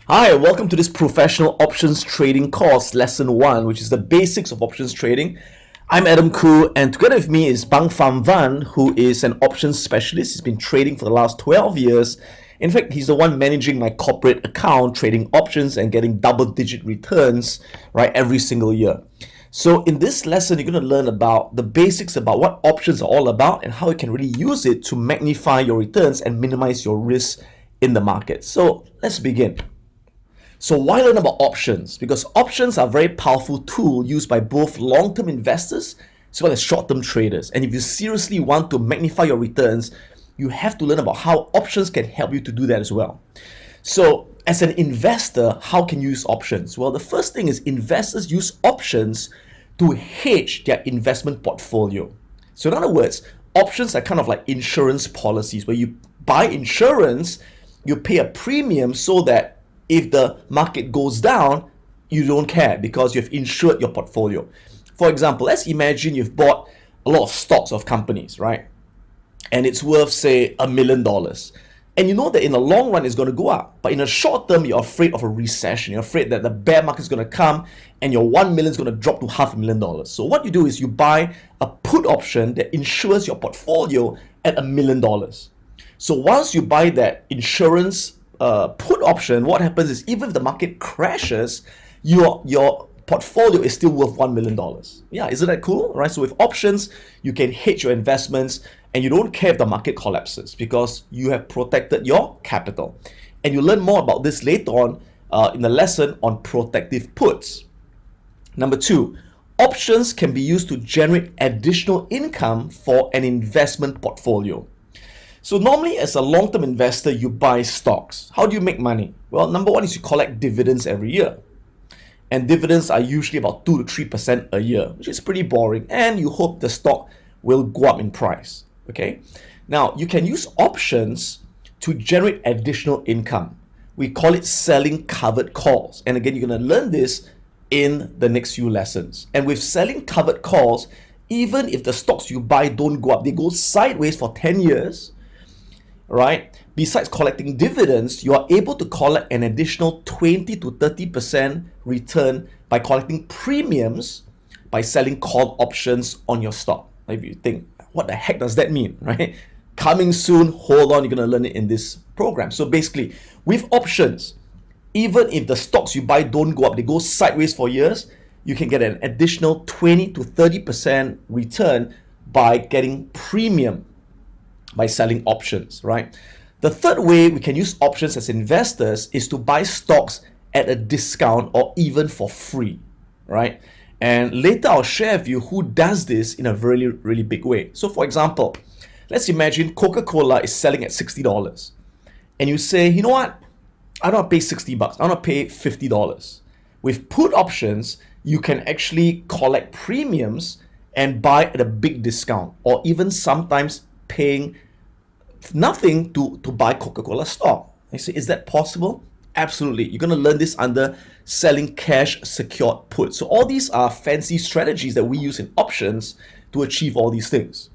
Hi, welcome to this professional options trading course, lesson 1, which is the basics of options trading. I'm Adam Khoo, and together with me is Bang Pham Van, who is an options specialist. He's been trading for the last 12 years. In fact, he's the one managing my corporate account, trading options and getting double-digit returns, right, every single year. So in this lesson, you're going to learn about the basics about what options are all about and how you can really use it to magnify your returns and minimize your risk in the market. So let's begin. So why learn about options? Because options are a very powerful tool used by both long-term investors as well as short-term traders. And if you seriously want to magnify your returns, you have to learn about how options can help you to do that as well. So as an investor, how can you use options? Well, the first thing is investors use options to hedge their investment portfolio. So in other words, options are kind of like insurance policies where you buy insurance, you pay a premium so that if the market goes down, you don't care because you've insured your portfolio. For example, let's imagine you've bought a lot of stocks of companies, right? And it's worth, say, $1 million. And you know that in the long run, it's going to go up. But in the short term, you're afraid of a recession. You're afraid that the bear market is going to come and your $1 million is going to drop to $500,000. So what you do is you buy a put option that insures your portfolio at $1 million. So once you buy that insurance put option, what happens is even if the market crashes, your portfolio is still worth $1 million. Yeah, isn't that cool? Right? So with options, you can hedge your investments and you don't care if the market collapses because you have protected your capital. And you learn more about this later on in the lesson on protective puts. Number 2, options can be used to generate additional income for an investment portfolio. So normally as a long-term investor, you buy stocks. How do you make money? Well, number 1 is you collect dividends every year. And dividends are usually about 2 to 3% a year, which is pretty boring. And you hope the stock will go up in price. Okay. Now, you can use options to generate additional income. We call it selling covered calls. And again, you're going to learn this in the next few lessons. And with selling covered calls, even if the stocks you buy don't go up, they go sideways for 10 years, right? Besides collecting dividends, you are able to collect an additional 20 to 30% return by collecting premiums by selling call options on your stock. If you think, what the heck does that mean, right? Coming soon, hold on, you're going to learn it in this program. So basically, with options, even if the stocks you buy don't go up, they go sideways for years, you can get an additional 20 to 30% return by getting premium by selling options, right? The third way we can use options as investors is to buy stocks at a discount or even for free, right? And later I'll share with you who does this in a really, really big way. So for example, let's imagine Coca-Cola is selling at $60 and you say, you know what? I don't want to pay $60. I want to pay $50. With put options, you can actually collect premiums and buy at a big discount or even sometimes paying nothing to buy Coca-Cola stock. You say, is that possible? Absolutely. You're going to learn this under selling cash secured puts. So all these are fancy strategies that we use in options to achieve all these things.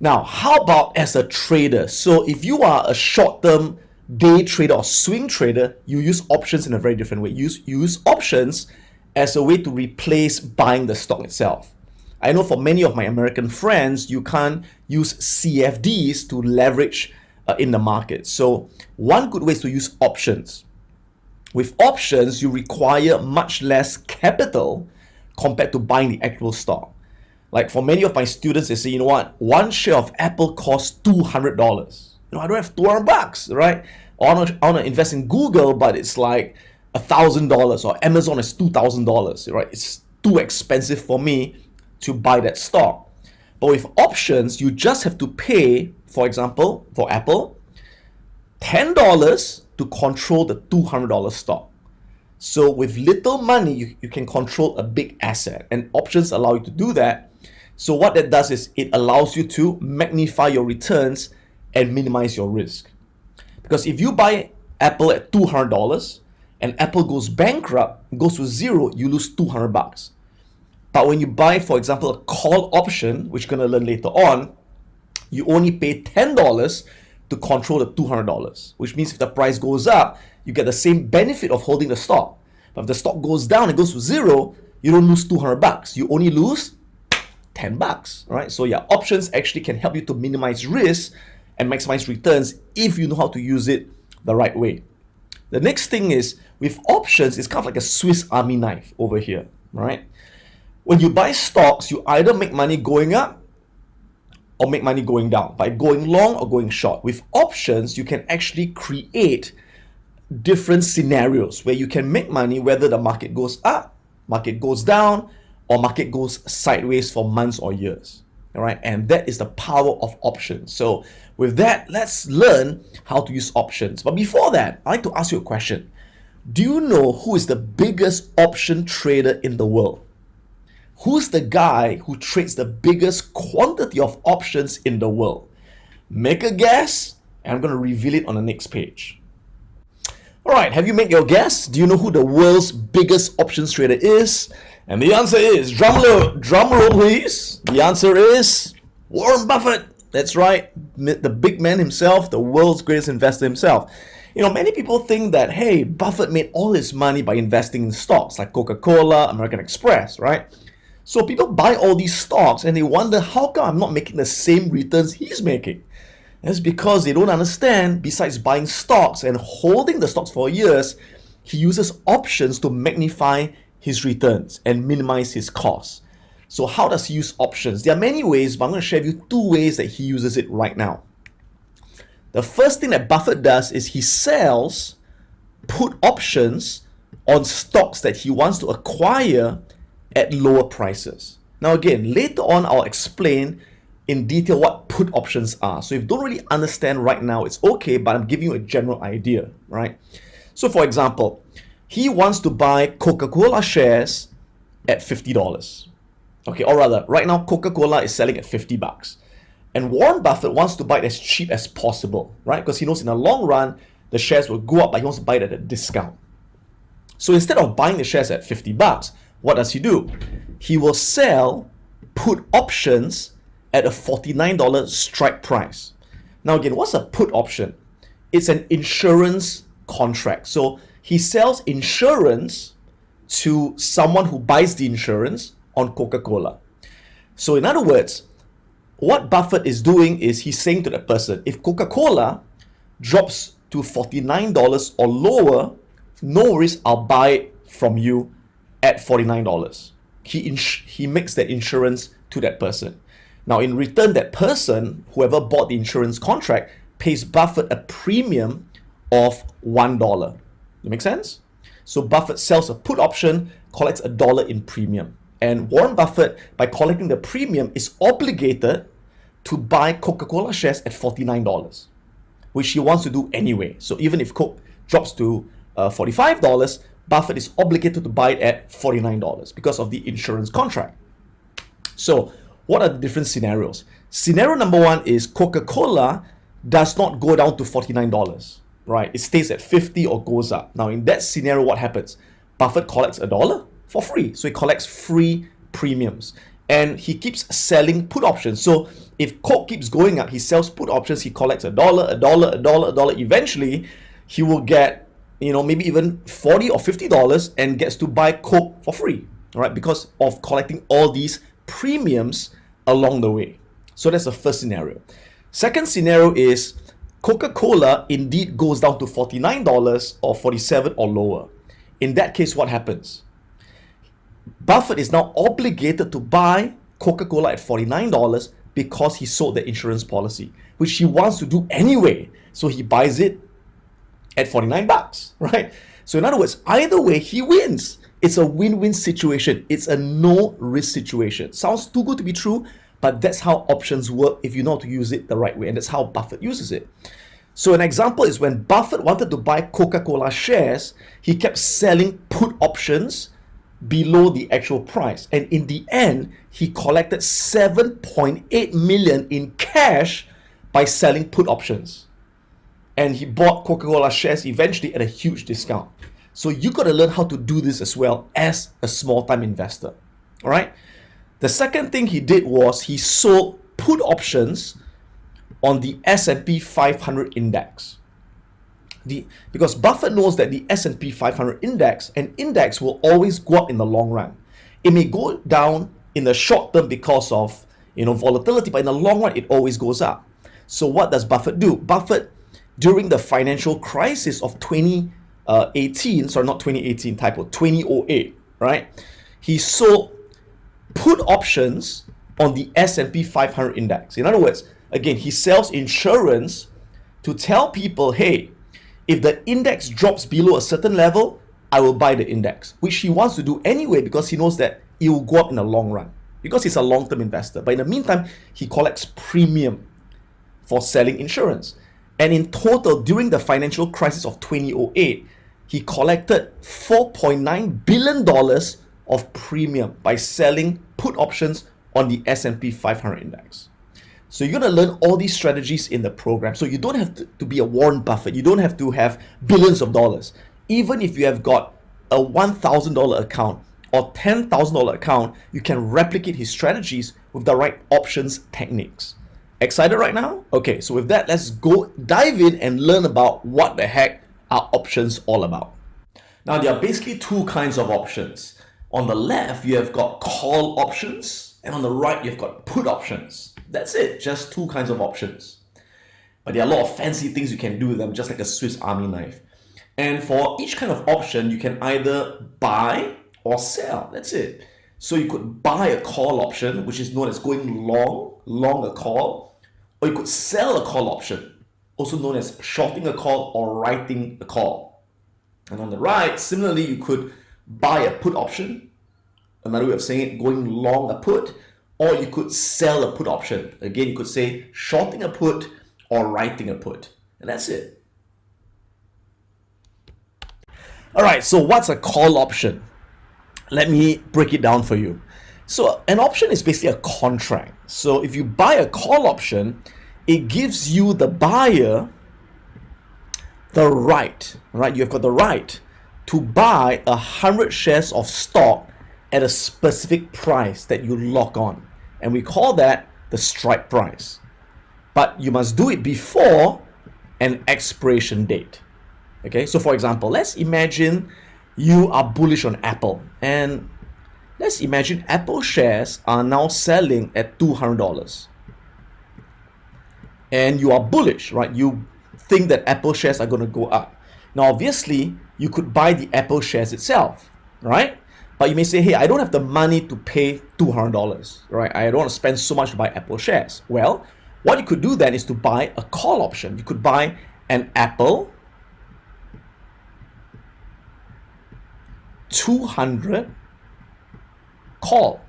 Now, how about as a trader? So if you are a short-term day trader or swing trader, you use options in a very different way. You use options as a way to replace buying the stock itself. I know for many of my American friends, you can't use CFDs to leverage in the market. So one good way is to use options. With options, you require much less capital compared to buying the actual stock. Like for many of my students, they say, you know what, one share of Apple costs $200. You know, I don't have $200, right? Or I want to invest in Google, but it's like $1,000, or Amazon is $2,000, right? It's too expensive for me to buy that stock. But with options, you just have to pay, for example, for Apple, $10 to control the $200 stock. So with little money, you can control a big asset, and options allow you to do that. So what that does is it allows you to magnify your returns and minimize your risk. Because if you buy Apple at $200 and Apple goes bankrupt, goes to zero, you lose $200. But when you buy, for example, a call option, which you're going to learn later on, you only pay $10 to control the $200, which means if the price goes up, you get the same benefit of holding the stock. But if the stock goes down, it goes to zero, you don't lose $200. You only lose $10, right? So yeah, options actually can help you to minimize risk and maximize returns if you know how to use it the right way. The next thing is, with options, it's kind of like a Swiss Army knife over here, right? When you buy stocks, you either make money going up or make money going down, by going long or going short. With options, you can actually create different scenarios where you can make money whether the market goes up, market goes down, or market goes sideways for months or years. All right, and that is the power of options. So with that, let's learn how to use options. But before that, I'd like to ask you a question. Do you know who is the biggest option trader in the world? Who's the guy who trades the biggest quantity of options in the world? Make a guess, and I'm going to reveal it on the next page. All right, have you made your guess? Do you know who the world's biggest options trader is? And the answer is, drum roll please. The answer is Warren Buffett. That's right, the big man himself, the world's greatest investor himself. You know, many people think that, hey, Buffett made all his money by investing in stocks like Coca-Cola, American Express, right? So people buy all these stocks and they wonder, how come I'm not making the same returns he's making? That's because they don't understand, besides buying stocks and holding the stocks for years, he uses options to magnify his returns and minimize his costs. So how does he use options? There are many ways, but I'm going to share with you 2 ways that he uses it right now. The first thing that Buffett does is he sells put options on stocks that he wants to acquire at lower prices. Now again, later on I'll explain in detail what put options are. So if you don't really understand right now, it's okay, but I'm giving you a general idea, right? So for example, he wants to buy Coca-Cola shares at $50. Okay, or rather, right now Coca-Cola is selling at $50. And Warren Buffett wants to buy it as cheap as possible, right? Because he knows in the long run, the shares will go up, but he wants to buy it at a discount. So instead of buying the shares at $50, what does he do? He will sell put options at a $49 strike price. Now again, what's a put option? It's an insurance contract. So he sells insurance to someone who buys the insurance on Coca-Cola. So in other words, what Buffett is doing is he's saying to that person, if Coca-Cola drops to $49 or lower, no worries, I'll buy it from you at $49. He makes that insurance to that person. Now in return, that person, whoever bought the insurance contract, pays Buffett a premium of $1. That make sense? So Buffett sells a put option, collects $1 in premium. And Warren Buffett, by collecting the premium, is obligated to buy Coca-Cola shares at $49, which he wants to do anyway. So even if Coke drops to $45, Buffett is obligated to buy it at $49 because of the insurance contract. So what are the different scenarios? Scenario number 1 is Coca-Cola does not go down to $49, right? It stays at $50 or goes up. Now in that scenario, what happens? Buffett collects $1 for free. So he collects free premiums and he keeps selling put options. So if Coke keeps going up, he sells put options, he collects $1. Eventually, he will get, maybe even $40 or $50 and gets to buy Coke for free, right? Because of collecting all these premiums along the way. So that's the first scenario. Second scenario is Coca-Cola indeed goes down to $49 or $47 or lower. In that case, what happens? Buffett is now obligated to buy Coca-Cola at $49 because he sold the insurance policy, which he wants to do anyway. So he buys it at $49, right? So in other words, either way, he wins. It's a win-win situation. It's a no-risk situation. Sounds too good to be true, but that's how options work if you know how to use it the right way, and that's how Buffett uses it. So an example is when Buffett wanted to buy Coca-Cola shares, he kept selling put options below the actual price. And in the end, he collected $7.8 million in cash by selling put options. And he bought Coca-Cola shares eventually at a huge discount. So you got to learn how to do this as well as a small-time investor. All right. The second thing he did was he sold put options on the S&P 500 index. Because Buffett knows that the S&P 500 index, an index will always go up in the long run. It may go down in the short term because of volatility, but in the long run it always goes up. So what does Buffett do? Buffett, during the financial crisis of 2018, sorry, not 2018, typo, 2008, right? He sold put options on the S&P 500 index. In other words, again, he sells insurance to tell people, hey, if the index drops below a certain level, I will buy the index, which he wants to do anyway because he knows that it will go up in the long run because he's a long-term investor. But in the meantime, he collects premium for selling insurance. And in total, during the financial crisis of 2008, he collected $4.9 billion of premium by selling put options on the S&P 500 index. So you're going to learn all these strategies in the program. So you don't have to be a Warren Buffett. You don't have to have billions of dollars. Even if you have got a $1,000 account or $10,000 account, you can replicate his strategies with the right options techniques. Excited right now? Okay, so with that, let's go dive in and learn about what the heck are options all about. Now, there are basically two kinds of options. On the left, you have got call options, and on the right, you've got put options. That's it, just two kinds of options. But there are a lot of fancy things you can do with them, just like a Swiss Army knife. And for each kind of option, you can either buy or sell. That's it. So you could buy a call option, which is known as going long a call, or you could sell a call option, also known as shorting a call or writing a call. And on the right, similarly, you could buy a put option, another way of saying it, going long a put, or you could sell a put option. Again, you could say shorting a put or writing a put. And that's it. All right, so what's a call option? Let me break it down for you. So an option is basically a contract. So if you buy a call option, it gives you, the buyer, the right, right? You've got the right to buy 100 shares of stock at a specific price that you lock on. And we call that the strike price. But you must do it before an expiration date. Okay, so for example, let's imagine you are bullish on Apple, and let's imagine Apple shares are now selling at $200. And you are bullish, right? You think that Apple shares are going to go up. Now, obviously, you could buy the Apple shares itself, right? But you may say, hey, I don't have the money to pay $200, right? I don't want to spend so much to buy Apple shares. Well, what you could do then is to buy a call option. You could buy an Apple 200 call.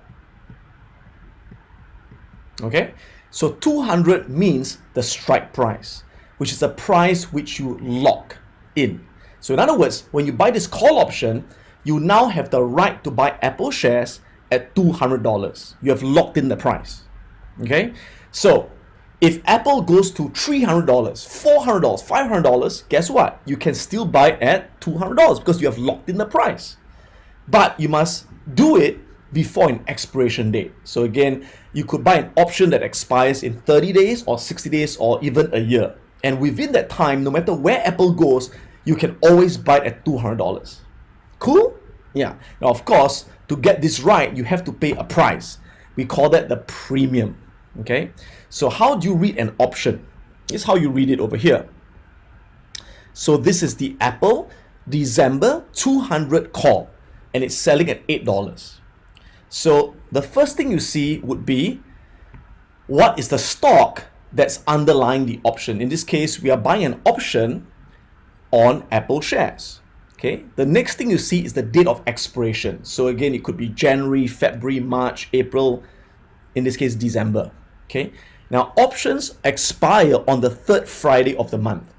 Okay, so 200 means the strike price, which is the price which you lock in. So in other words, when you buy this call option, you now have the right to buy Apple shares at $200. You have locked in the price. Okay, so if Apple goes to $300, $400, $500, guess what? You can still buy at $200 because you have locked in the price. But you must do it before an expiration date. So again, you could buy an option that expires in 30 days or 60 days or even a year. And within that time, no matter where Apple goes, you can always buy it at $200. Cool? Yeah. Now, of course, to get this right, you have to pay a price. We call that the premium. Okay? So how do you read an option? This is how you read it over here. So this is the Apple December 200 call, and it's selling at $8. So the first thing you see would be, what is the stock that's underlying the option? In this case, we are buying an option on Apple shares. Okay. The next thing you see is the date of expiration. So again, it could be January, February, March, April, in this case, December. Okay. Now, options expire on the third Friday of the month.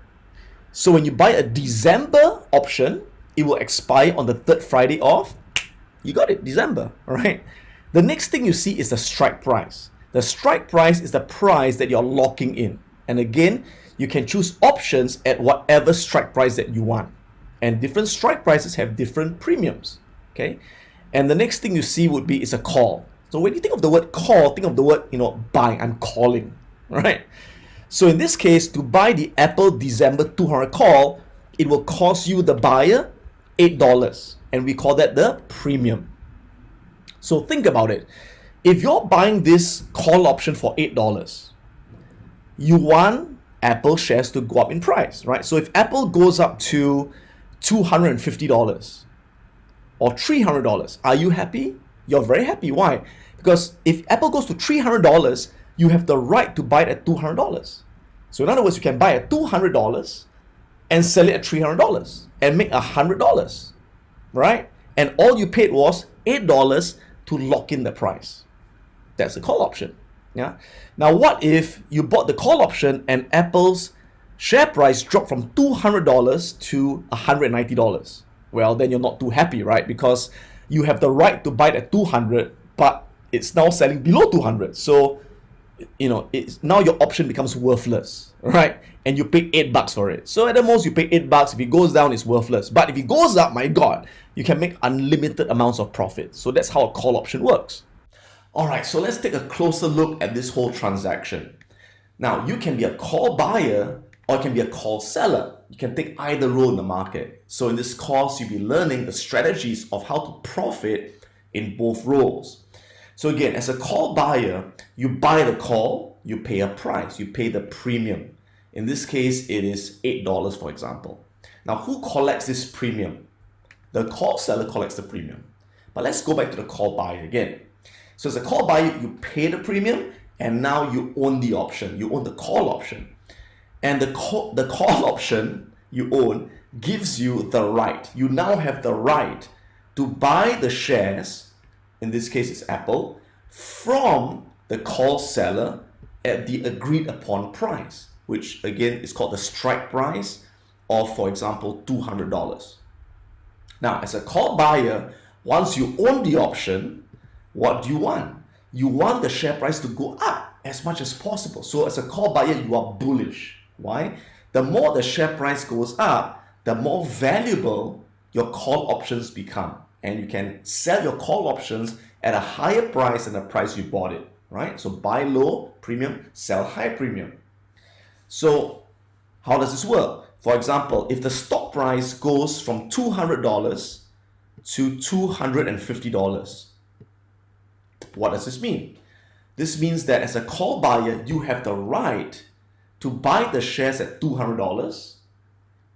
So when you buy a December option, it will expire on the third Friday of, you got it, December, all right? The next thing you see is the strike price. The strike price is the price that you're locking in. And again, you can choose options at whatever strike price that you want. And different strike prices have different premiums, okay? And the next thing you see would be is a call. So when you think of the word call, think of the word, buying. I'm calling, right? So in this case, to buy the Apple December 200 call, it will cost you, the buyer, $8. And we call that the premium. So think about it. If you're buying this call option for $8, you want Apple shares to go up in price, right? So if Apple goes up to $250 or $300, are you happy? You're very happy. Why? Because if Apple goes to $300, you have the right to buy it at $200. So in other words, you can buy at $200 and sell it at $300 and make $100, right? And all you paid was $8 to lock in the price. That's a call option. Yeah. Now, what if you bought the call option and Apple's share price dropped from $200 to $190? Well, then you're not too happy, right? Because you have the right to buy it at $200, but it's now selling below $200. So, it's now your option becomes worthless, right? And you pay $8 for it. So at the most you pay $8. If it goes down, it's worthless. But if it goes up, my God, you can make unlimited amounts of profit. So that's how a call option works. All right, so let's take a closer look at this whole transaction. Now, you can be a call buyer or you can be a call seller. You can take either role in the market. So in this course, you'll be learning the strategies of how to profit in both roles. So again, as a call buyer, you buy the call, you pay a price, you pay the premium. In this case, it is $8, for example. Now, who collects this premium? The call seller collects the premium. But let's go back to the call buyer again. So as a call buyer, you pay the premium and now you own the option. You own the call option. And the call option you own gives you the right. You now have the right to buy the shares, in this case it's Apple, from the call seller at the agreed upon price, which again is called the strike price of, for example, $200. Now, as a call buyer, once you own the option, what do you want? You want the share price to go up as much as possible. So as a call buyer, you are bullish. Why? The more the share price goes up, the more valuable your call options become. And you can sell your call options at a higher price than the price you bought it, right? So buy low premium, sell high premium. So how does this work? For example, if the stock price goes from $200 to $250, what does this mean? This means that as a call buyer, you have the right to buy the shares at $200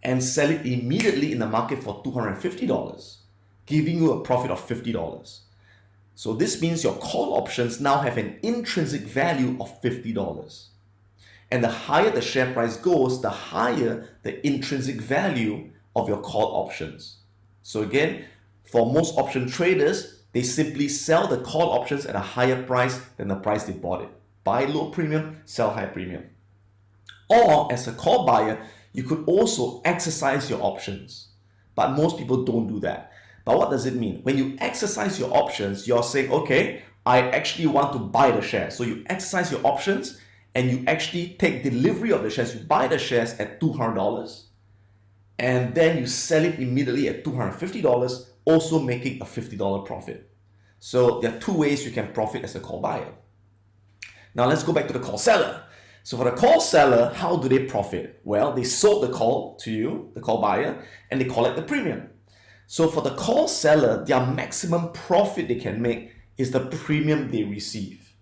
and sell it immediately in the market for $250, giving you a profit of $50. So this means your call options now have an intrinsic value of $50. And the higher the share price goes, the higher the intrinsic value of your call options. So again, for most option traders, they simply sell the call options at a higher price than the price they bought it. Buy low premium, sell high premium. Or as a call buyer, you could also exercise your options. But most people don't do that. But what does it mean? When you exercise your options, you're saying, okay, I actually want to buy the shares. So you exercise your options and you actually take delivery of the shares. You buy the shares at $200 and then you sell it immediately at $250, also making a $50 profit. So there are two ways you can profit as a call buyer. Now let's go back to the call seller. So for the call seller, how do they profit? Well, they sold the call to you, the call buyer, and they collect the premium. So for the call seller, their maximum profit they can make is the premium they receive.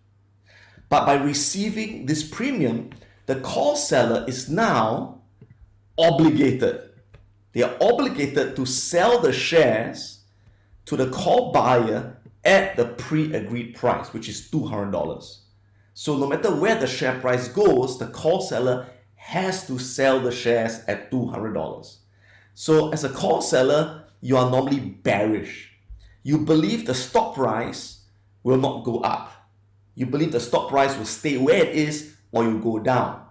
But by receiving this premium, the call seller is now obligated. They are obligated to sell the shares to the call buyer at the pre-agreed price, which is $200. So no matter where the share price goes, the call seller has to sell the shares at $200. So as a call seller, you are normally bearish. You believe the stock price will not go up. You believe the stock price will stay where it is or you go down.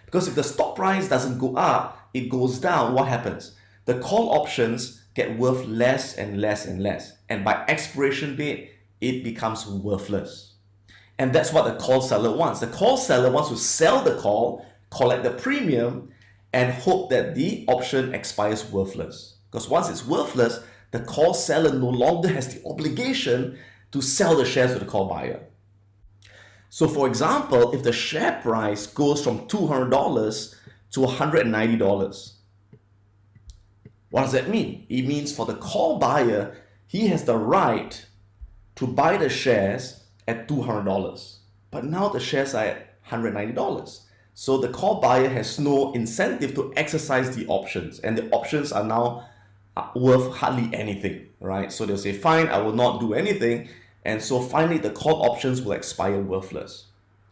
Because if the stock price doesn't go up, it goes down, what happens? The call options get worth less and less and less. And by expiration date, it becomes worthless. And that's what the call seller wants. The call seller wants to sell the call, collect the premium, and hope that the option expires worthless. Because once it's worthless, the call seller no longer has the obligation to sell the shares to the call buyer. So for example, if the share price goes from $200 to $190, what does that mean? It means for the call buyer, he has the right to buy the shares at $200. But now the shares are at $190. So the call buyer has no incentive to exercise the options, and the options are now worth hardly anything, right? So they'll say, fine, I will not do anything. And so finally the call options will expire worthless.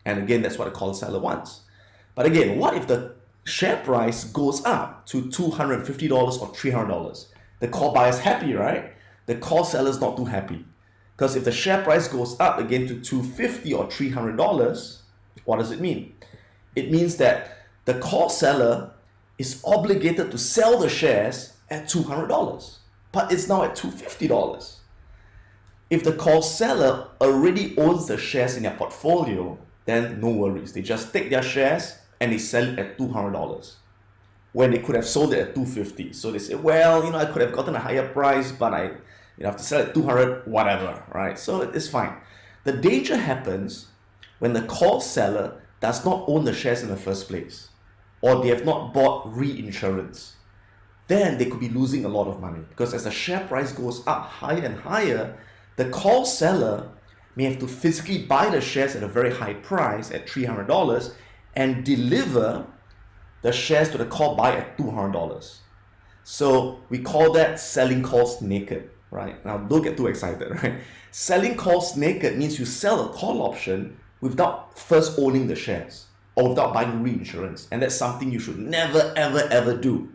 And again, that's what the call seller wants. But again, what if the share price goes up to $250 or $300? The call buyer is happy, right? The call seller is not too happy. Because if the share price goes up again to $250 or $300, what does it mean? It means that the call seller is obligated to sell the shares at $200, but it's now at $250. If the call seller already owns the shares in their portfolio, then no worries. They just take their shares and they sell it at $200 when they could have sold it at $250. So they say, well, I could have gotten a higher price, but I have to sell it at $200, whatever, right? So it's fine. The danger happens when the call seller does not own the shares in the first place, or they have not bought reinsurance. Then they could be losing a lot of money, because as the share price goes up higher and higher, the call seller may have to physically buy the shares at a very high price at $300 and deliver the shares to the call buyer at $200. So we call that selling calls naked, right? Now don't get too excited, right? Selling calls naked means you sell a call option without first owning the shares or without buying reinsurance, and that's something you should never ever do.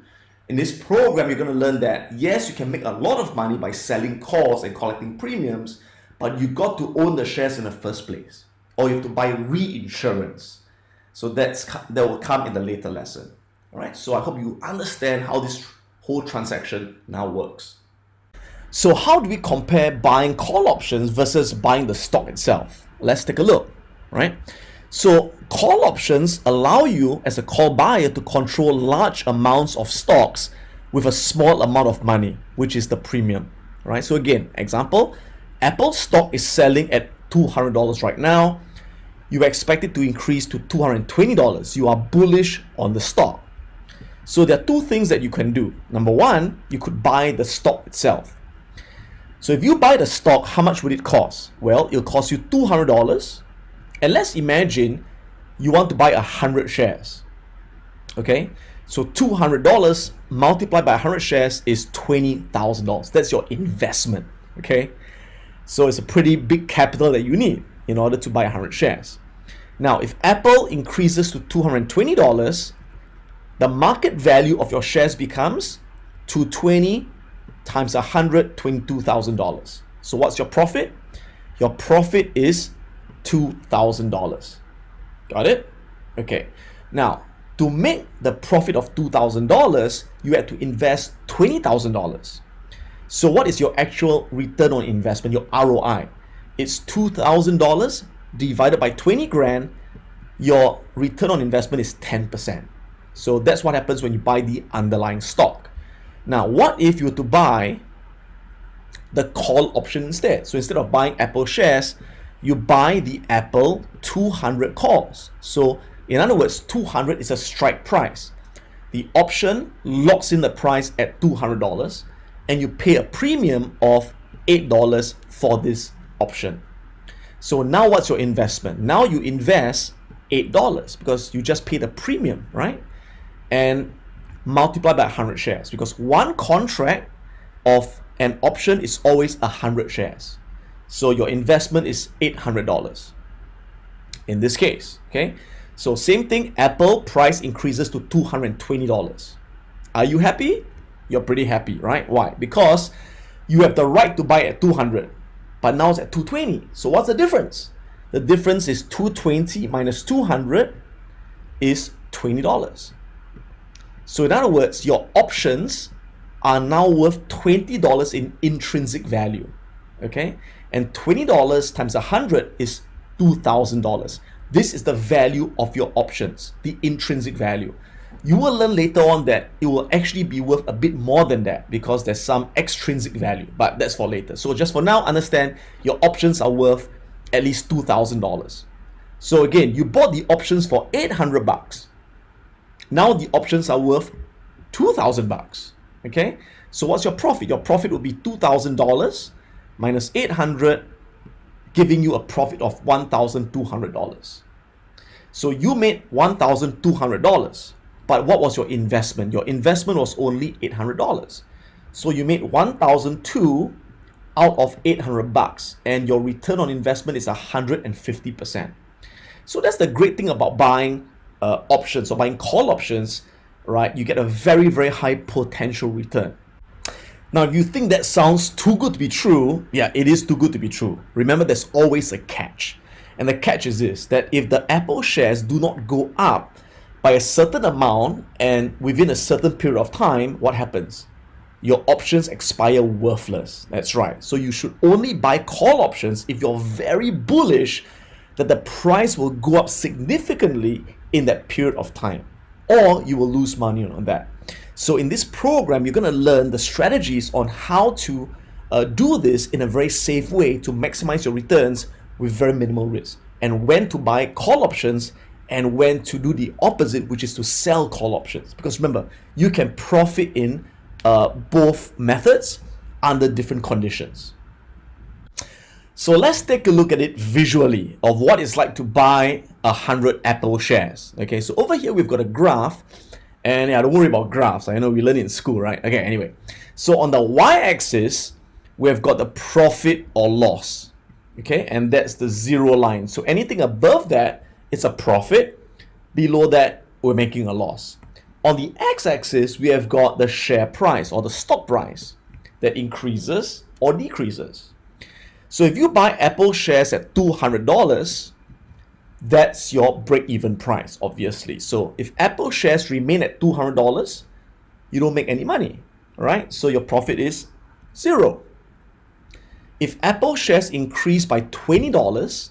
In this program, you're going to learn that yes, you can make a lot of money by selling calls and collecting premiums, but you got to own the shares in the first place, or you have to buy reinsurance. So that will come in the later lesson. All right. So I hope you understand how this whole transaction now works. So how do we compare buying call options versus buying the stock itself? Let's take a look. Right. So call options allow you as a call buyer to control large amounts of stocks with a small amount of money, which is the premium, right? So again, example, Apple stock is selling at $200 right now. You expect it to increase to $220. You are bullish on the stock. So there are two things that you can do. Number one, you could buy the stock itself. So if you buy the stock, how much would it cost? Well, it'll cost you $200. And let's imagine you want to buy 100 shares. Okay, so $200 multiplied by 100 shares is $20,000. That's your investment. Okay, so it's a pretty big capital that you need in order to buy 100 shares. Now, if Apple increases to $220, the market value of your shares becomes 220 times 100, $22,000. So what's your profit? Your profit is $2,000. Got it? Okay. Now, to make the profit of $2,000, you had to invest $20,000. So what is your actual return on investment, your ROI? It's $2,000 divided by 20 grand. Your return on investment is 10%. So that's what happens when you buy the underlying stock. Now, what if you were to buy the call option instead? So instead of buying Apple shares, you buy the Apple 200 calls. So in other words, 200 is a strike price. The option locks in the price at $200 and you pay a premium of $8 for this option. So now what's your investment? Now you invest $8 because you just paid a premium, right? And multiply by 100 shares, because one contract of an option is always 100 shares. So your investment is $800 in this case, okay? So same thing, Apple price increases to $220. Are you happy? You're pretty happy, right? Why? Because you have the right to buy at 200, but now it's at 220. So what's the difference? The difference is 220 minus 200 is $20. So in other words, your options are now worth $20 in intrinsic value, okay? And $20 times 100 is $2,000. This is the value of your options, the intrinsic value. You will learn later on that it will actually be worth a bit more than that because there's some extrinsic value, but that's for later. So just for now, understand your options are worth at least $2,000. So again, you bought the options for 800 bucks. Now the options are worth 2,000 bucks. Okay, so what's your profit? Your profit would be $2,000 minus 800, giving you a profit of $1,200. So you made $1,200, but what was your investment? Your investment was only $800. So you made $1,200 out of 800 bucks, and your return on investment is 150%. So that's the great thing about buying options or buying call options, right? You get a very, very high potential return. Now, if you think that sounds too good to be true, yeah, it is too good to be true. Remember, there's always a catch. And the catch is this, that if the Apple shares do not go up by a certain amount and within a certain period of time, what happens? Your options expire worthless. That's right. So you should only buy call options if you're very bullish that the price will go up significantly in that period of time, or you will lose money on that. So in this program, you're going to learn the strategies on how to do this in a very safe way to maximize your returns with very minimal risk, and when to buy call options and when to do the opposite, which is to sell call options. Because remember, you can profit in both methods under different conditions. So let's take a look at it visually of what it's like to buy 100 Apple shares. Okay, so over here we've got a graph, and yeah, don't worry about graphs. I know we learned it in school, right? Okay, anyway, so on the y-axis we've got the profit or loss. Okay, and that's the zero line. So anything above that, it's a profit. Below that, we're making a loss. On the x-axis, we have got the share price or the stock price that increases or decreases. So if you buy Apple shares at $200, that's your break-even price, obviously. So if Apple shares remain at $200, you don't make any money, right? So your profit is zero. If Apple shares increase by $20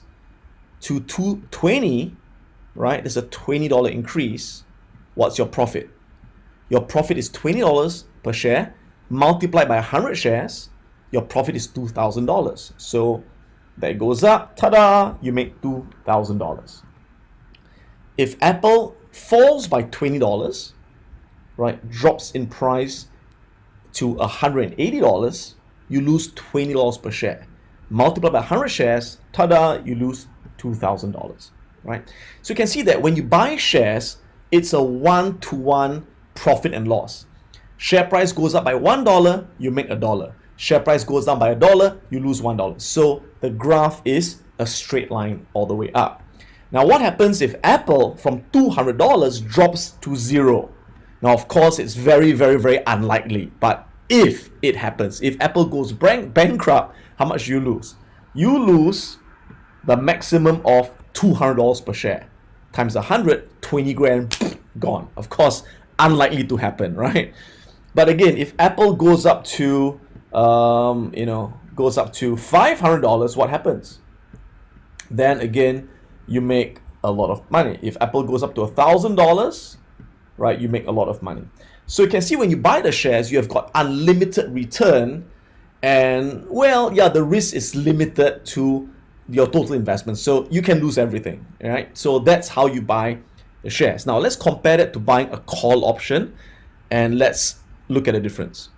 to $220, right? There's a $20 increase. What's your profit? Your profit is $20 per share multiplied by 100 shares. Your profit is $2,000. So that goes up. Ta-da! You make $2,000. If Apple falls by $20, right, drops in price to $180, you lose $20 per share. Multiply by 100 shares, ta-da, you lose $2,000, right? So you can see that when you buy shares, it's a one-to-one profit and loss. Share price goes up by $1, you make $1. Share price goes down by $1, you lose $1. So the graph is a straight line all the way up. Now what happens if Apple from $200 drops to zero? Now of course it's very, very, very unlikely, but if it happens, if Apple goes bankrupt, how much do you lose? You lose the maximum of $200 per share times 100, 20 grand gone. Of course, unlikely to happen, right? But again, if Apple goes up to goes up to $500, what happens? Then again, you make a lot of money. If Apple goes up to $1,000, right, you make a lot of money. So you can see when you buy the shares, you have got unlimited return, and well, yeah, the risk is limited to your total investment. So you can lose everything, right? So that's how you buy the shares. Now let's compare that to buying a call option, and let's look at the difference.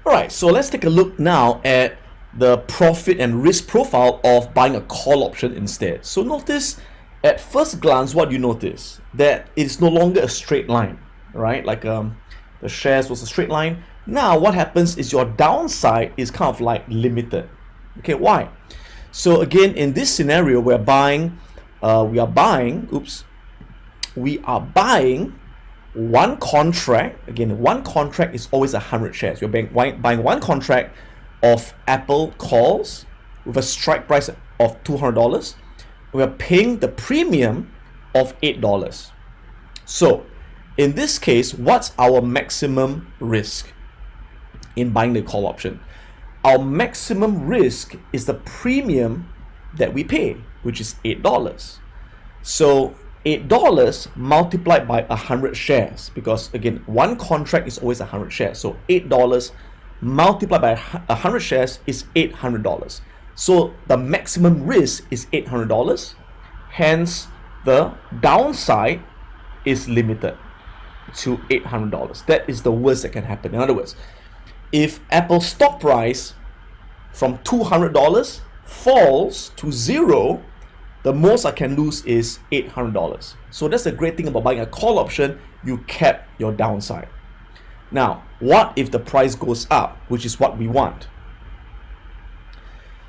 All right, so let's take a look now at the profit and risk profile of buying a call option instead. So notice at first glance, what you notice? That it's no longer a straight line, right? Like the shares was a straight line. Now what happens is your downside is kind of like limited. Okay, why? So again, in this scenario, we are buying one contract. Again, one contract is always 100 shares. You're buying one contract of Apple calls with a strike price of $200. We are paying the premium of $8. So in this case, what's our maximum risk in buying the call option? Our maximum risk is the premium that we pay, which is $8. So $8 multiplied by 100 shares, because again, one contract is always 100 shares. So $8 multiplied by 100 shares is $800. So the maximum risk is $800. Hence, the downside is limited to $800. That is the worst that can happen. In other words, if Apple's stock price from $200 falls to zero, the most I can lose is $800. So that's the great thing about buying a call option. You cap your downside. Now, what if the price goes up, which is what we want?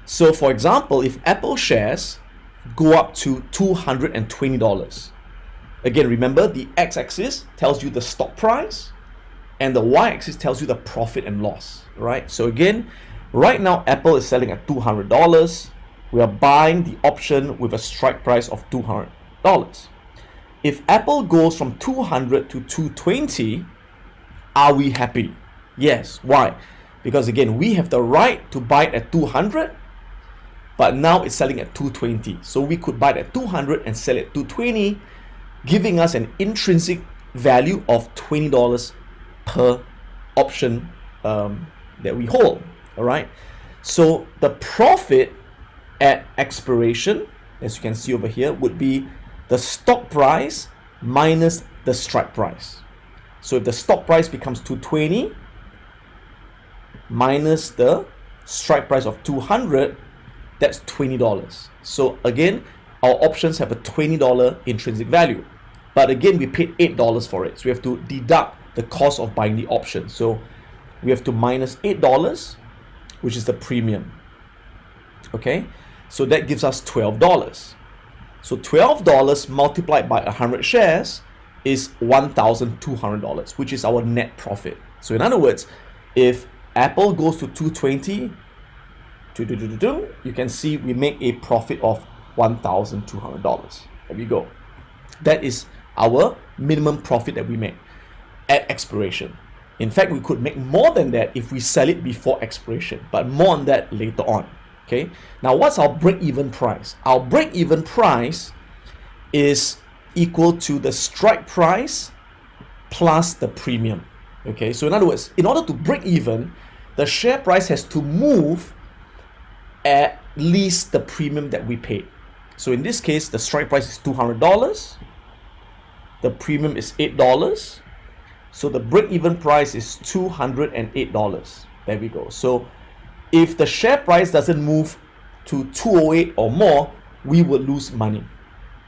So for example, if Apple shares go up to $220, again, remember the x-axis tells you the stock price and the y-axis tells you the profit and loss, right? So again, right now Apple is selling at $200. We are buying the option with a strike price of $200. If Apple goes from 200 to 220, are we happy? Yes. Why? Because again, we have the right to buy it at 200, but now it's selling at 220. So we could buy it at 200 and sell it at 220, giving us an intrinsic value of $20 per option that we hold. All right. So the profit at expiration, as you can see over here, would be the stock price minus the strike price. So if the stock price becomes 220 minus the strike price of 200, that's $20. So again, our options have a $20 intrinsic value. But again, we paid $8 for it. So we have to deduct the cost of buying the option. So we have to minus $8, which is the premium. Okay, so that gives us $12. So $12 multiplied by 100 shares is $1,200, which is our net profit. So in other words, if Apple goes to 220, you can see we make a profit of $1,200. There we go. That is our minimum profit that we make at expiration. In fact, we could make more than that if we sell it before expiration, but more on that later on. Okay. Now, what's our break-even price? Our break-even price is equal to the strike price plus the premium. Okay. So in other words, in order to break even, the share price has to move at least the premium that we paid. So in this case, the strike price is $200. The premium is $8. So the break-even price is $208. There we go. So if the share price doesn't move to 208 or more, we will lose money.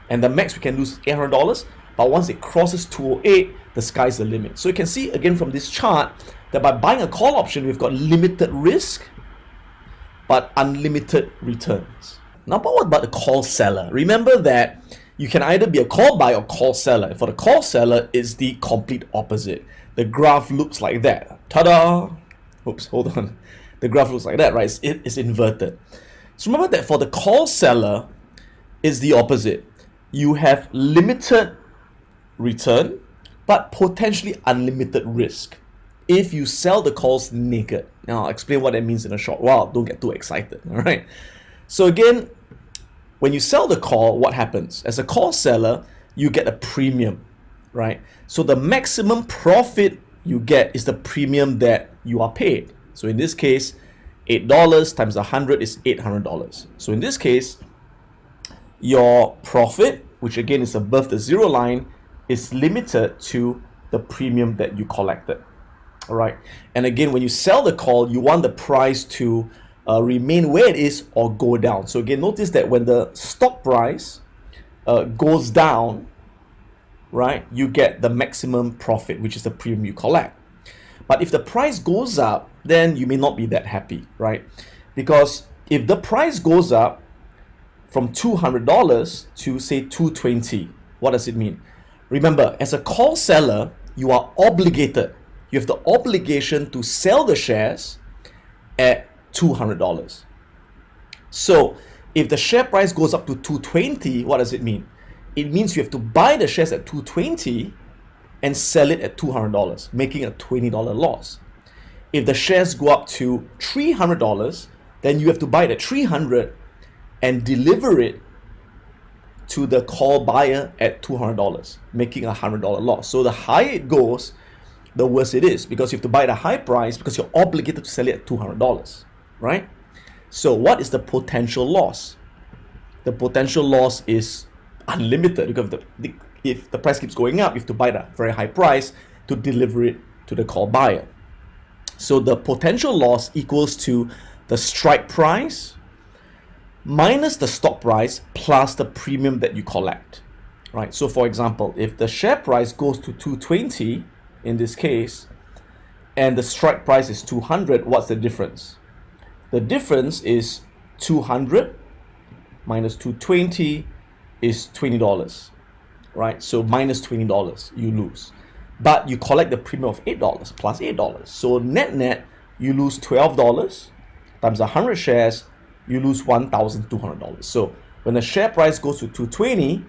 And the max we can lose is $800. But once it crosses 208, the sky's the limit. So you can see again from this chart that by buying a call option, we've got limited risk, but unlimited returns. Now, but what about the call seller? Remember that you can either be a call buyer or call seller. And for the call seller, it's the complete opposite. The graph looks like that. Ta-da! Oops, hold on. The graph looks like that, right? It's inverted. So remember that for the call seller, it's the opposite. You have limited return, but potentially unlimited risk if you sell the calls naked. Now, I'll explain what that means in a short while. Don't get too excited, all right? So again, when you sell the call, what happens? As a call seller, you get a premium, right? So the maximum profit you get is the premium that you are paid. So in this case, $8 times 100 is $800. So in this case, your profit, which again is above the zero line, is limited to the premium that you collected. All right. And again, when you sell the call, you want the price to remain where it is or go down. So again, notice that when the stock price goes down, right, you get the maximum profit, which is the premium you collect. But if the price goes up, then you may not be that happy, right? Because if the price goes up from $200 to say $220, what does it mean? Remember, as a call seller, you are obligated. You have the obligation to sell the shares at $200. So if the share price goes up to $220, what does it mean? It means you have to buy the shares at $220 and sell it at $200, making a $20 loss. If the shares go up to $300, then you have to buy it at $300 and deliver it to the call buyer at $200, making a $100 loss. So the higher it goes, the worse it is, because you have to buy at a high price because you're obligated to sell it at $200, right? So what is the potential loss? The potential loss is unlimited, because if the price keeps going up, you have to buy at a very high price to deliver it to the call buyer. So the potential loss equals to the strike price minus the stock price plus the premium that you collect, right? So for example, if the share price goes to 220 in this case, and the strike price is 200, what's the difference? The difference is 200 minus 220 is $20, right? So minus $20, you lose. But you collect the premium of $8 plus $8. So net, you lose $12 times 100 shares, you lose $1,200. So when the share price goes to 220,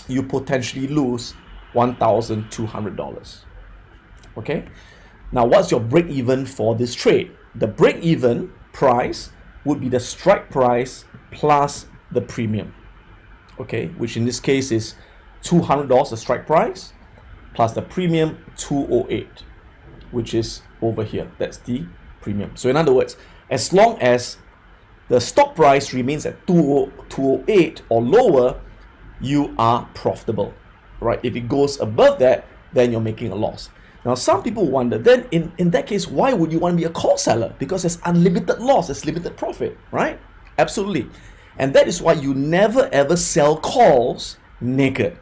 you potentially lose $1,200. Okay? Now, what's your break even for this trade? The break even price would be the strike price plus the premium. Okay, which in this case is $200 the strike price plus the premium 208, which is over here. That's the premium. So in other words, as long as the stock price remains at 208 or lower, you are profitable, right? If it goes above that, then you're making a loss. Now, some people wonder, then in that case, why would you want to be a call seller? Because there's unlimited loss, there's limited profit, right? Absolutely. And that is why you never ever sell calls naked.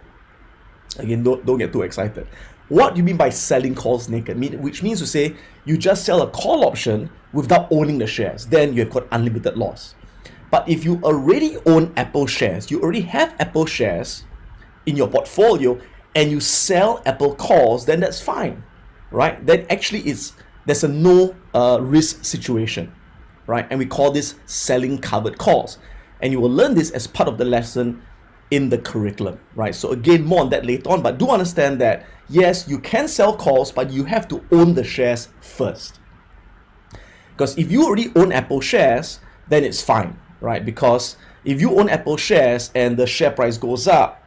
Again, don't get too excited. What do you mean by selling calls naked? Which means to say you just sell a call option without owning the shares. Then you've got unlimited loss. But if you already own Apple shares, you already have Apple shares in your portfolio, and you sell Apple calls, then that's fine, right? Then actually there's a no risk situation, right? And we call this selling covered calls. And you will learn this as part of the lesson in the curriculum, right? So again, more on that later on, but do understand that yes, you can sell calls, but you have to own the shares first. Because if you already own Apple shares, then it's fine, right? Because if you own Apple shares and the share price goes up,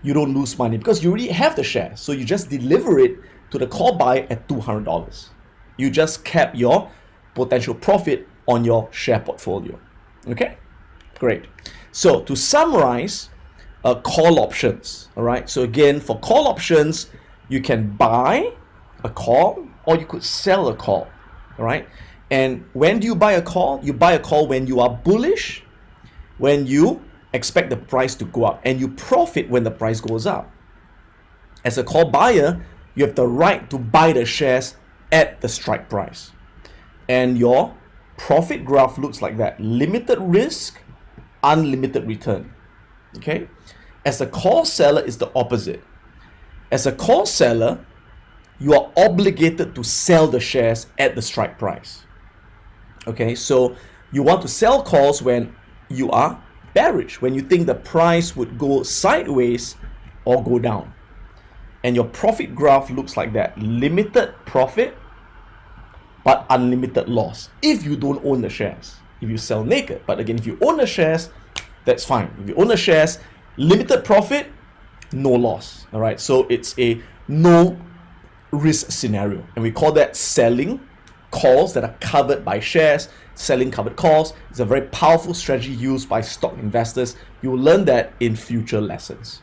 you don't lose money because you already have the share. So you just deliver it to the call buyer at $200. You just cap your potential profit on your share portfolio. Okay, great. So to summarize, call options. All right. So again, for call options, you can buy a call or you could sell a call. All right. And when do you buy a call? You buy a call when you are bullish, when you expect the price to go up, and you profit when the price goes up. As a call buyer, you have the right to buy the shares at the strike price. And your profit graph looks like that. Limited risk, unlimited return. Okay? As a call seller, it's the opposite. As a call seller, you are obligated to sell the shares at the strike price. Okay, so you want to sell calls when you are bearish, when you think the price would go sideways or go down. And your profit graph looks like that. Limited profit, but unlimited loss if you don't own the shares, if you sell naked. But again, if you own the shares, that's fine. If you own the shares, limited profit, no loss. All right, so it's a no risk scenario, and we call that selling calls that are covered by shares. Selling covered calls is a very powerful strategy used by stock investors. You will learn that in future lessons.